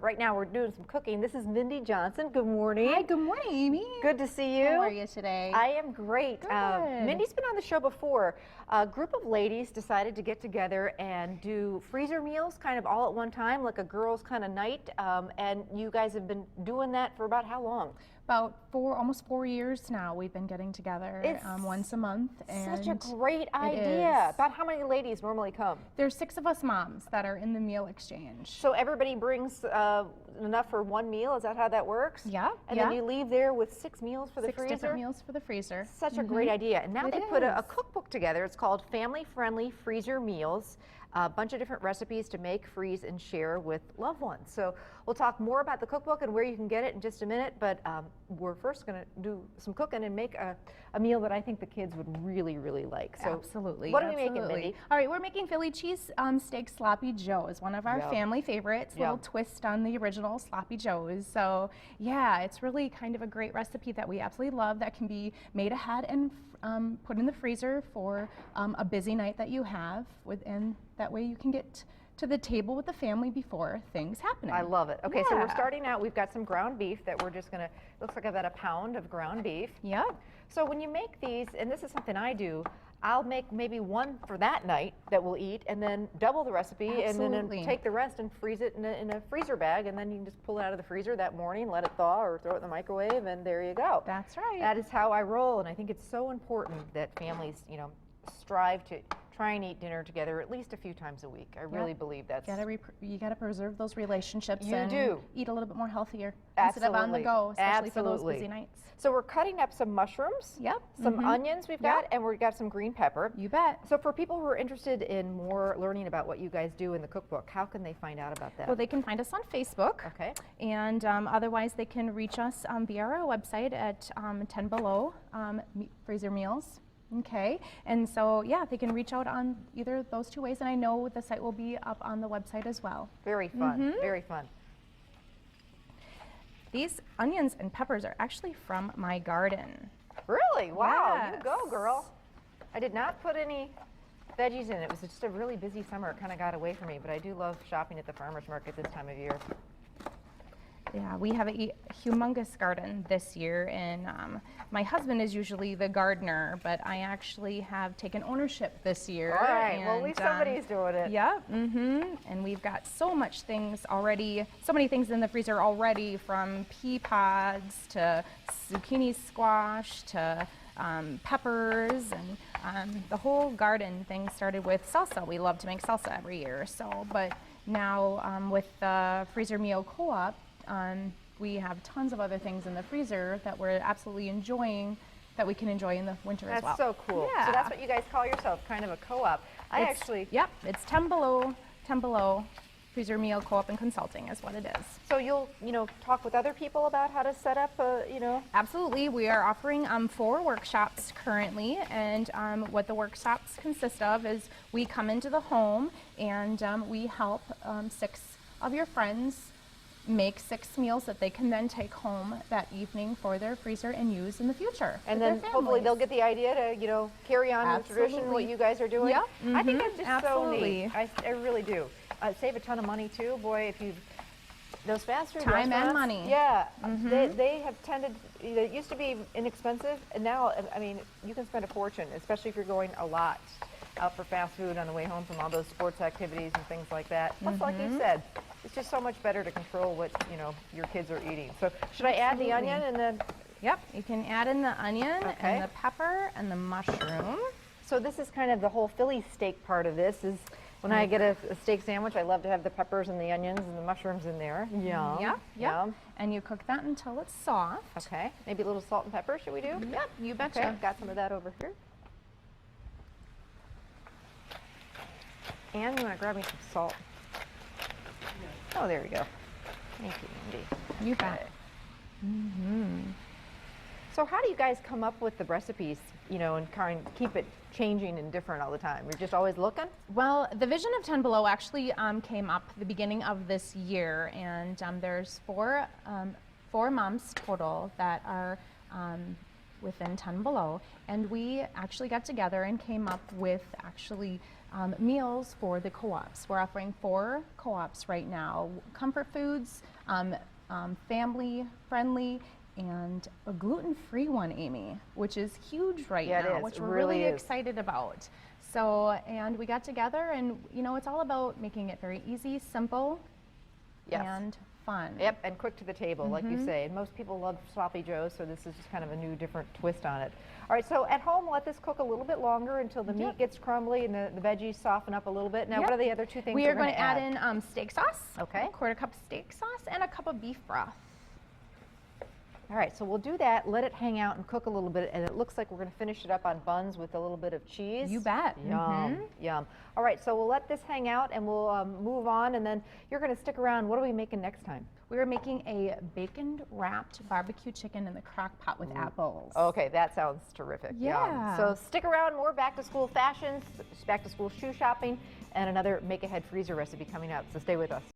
right now we're doing some cooking. This is Mindy Johnson. Good morning. Hi, good morning, Amy. Good to see you. How are you today? I am great. Mindy's been on the show before. A group of ladies decided to get together and do freezer meals kind of all at one time, like a girls' kind of night. And you guys have been doing that for about how long? About almost 4 years now. We've been getting together once a month. And such a great idea. About how many ladies normally come? There's 6 of us moms that are in the meal exchange. So everybody brings enough for one meal? Is that how that works? Yeah. And then you leave there with 6 meals for the freezer? 6 different meals for the freezer. Such a great idea. And now they put a cookbook together. It's called Family Friendly Freezer Meals. A bunch of different recipes to make, freeze, and share with loved ones. So we'll talk more about the cookbook and where you can get it in just a minute, but we're first going to do some cooking and make a meal that I think the kids would really, really like. So absolutely. What are we making, Mindy? All right, we're making Philly cheese steak sloppy joes, one of our family favorites, little twist on the original sloppy joes. So yeah, it's really kind of a great recipe that we absolutely love that can be made ahead and put in the freezer for a busy night that you have, and that way you can get to the table with the family before things happen. I love it. Okay, so we're starting out. We've got some ground beef that we're just gonna, looks like I've got a pound of ground beef. Yeah. So when you make these, and this is something I do, I'll make maybe one for that night that we'll eat, and then double the recipe, and then take the rest and freeze it in a freezer bag, and then you can just pull it out of the freezer that morning, let it thaw, or throw it in the microwave, and there you go. That's right. That is how I roll, and I think it's so important that families, you know, strive to try and eat dinner together at least a few times a week. I really believe that's... You gotta preserve those relationships and eat a little bit more healthier instead of Absolutely. on the go, especially for those busy nights. So we're cutting up some mushrooms, some onions we've got, and we've got some green pepper. You bet. So for people who are interested in more learning about what you guys do in the cookbook, how can they find out about that? Well, they can find us on Facebook. Okay. And otherwise they can reach us via our website at 10 Below Freezer Meals. Okay, and so yeah, they can reach out on either of those 2 ways, and I know the site will be up on the website as well. Very fun, very fun. These onions and peppers are actually from my garden. Really? Wow, you go, girl. I did not put any veggies in. It was just a really busy summer. It kind of got away from me, but I do love shopping at the farmer's market this time of year. Yeah, we have a humongous garden this year, and my husband is usually the gardener, but I actually have taken ownership this year. All right, well, at least somebody's doing it. Yeah, and we've got so much things already, so many things in the freezer already, from pea pods to zucchini squash to peppers, and the whole garden thing started with salsa. We love to make salsa every year, but now with the Freezer Meal Co-op, we have tons of other things in the freezer that we're absolutely enjoying, that we can enjoy in the winter as well. That's so cool. Yeah. So that's what you guys call yourself, kind of a co-op. Yep, it's 10 Below Freezer Meal Co-op and Consulting is what it is. So you'll, talk with other people about how to set up, Absolutely. We are offering 4 workshops currently, and what the workshops consist of is we come into the home and we help 6 of your friends make 6 meals that they can then take home that evening for their freezer and use in the future. And then hopefully they'll get the idea to, carry on the tradition, what you guys are doing. Yep. I think that's just so neat. I really do. Save a ton of money too. Boy, if you've, those fast food time restaurants, and money. Yeah, they have tended, it used to be inexpensive, and now, I mean, you can spend a fortune, especially if you're going a lot out for fast food on the way home from all those sports activities and things like that. Plus, like you said, it's just so much better to control what, your kids are eating. So should I add the onion and then? Yep, you can add in the onion and the pepper and the mushroom. So this is kind of the whole Philly steak part of this. Is when I get a steak sandwich, I love to have the peppers and the onions and the mushrooms in there. Yum. Yep. Yum. And you cook that until it's soft. Okay. Maybe a little salt and pepper, should we do? Yep, you betcha. Okay, I've got some of that over here. And you want to grab me some salt? Oh, there we go. Thank you, Mindy. You bet. So how do you guys come up with the recipes, and kind of keep it changing and different all the time? You're just always looking? Well, the vision of 10 Below actually came up the beginning of this year, and there's four moms total that are within 10 Below, and we actually got together and came up with actually meals for the co-ops. We're offering 4 co-ops right now. Comfort foods, family friendly, and a gluten-free one, Amy, which is huge right Yeah, now, it is. which It we're really really is. excited about. So, and we got together, and you know, it's all about making it very easy, simple, Yes. and fun. Yep, and quick to the table, like you say. And most people love sloppy joes, so this is just kind of a new, different twist on it. All right, so at home, let this cook a little bit longer until the meat gets crumbly and the veggies soften up a little bit. Now, what are the other 2 things We are we're going to add in steak sauce. Okay. A quarter cup of steak sauce and a cup of beef broth. All right, so we'll do that, let it hang out and cook a little bit, and it looks like we're going to finish it up on buns with a little bit of cheese. You bet. Yum, yum. All right, so we'll let this hang out and we'll move on, and then you're going to stick around. What are we making next time? We are making a bacon-wrapped barbecue chicken in the crock pot with apples. Okay, that sounds terrific. Yeah. Yum. So stick around, more back-to-school fashions, back-to-school shoe shopping, and another make-ahead freezer recipe coming up, so stay with us.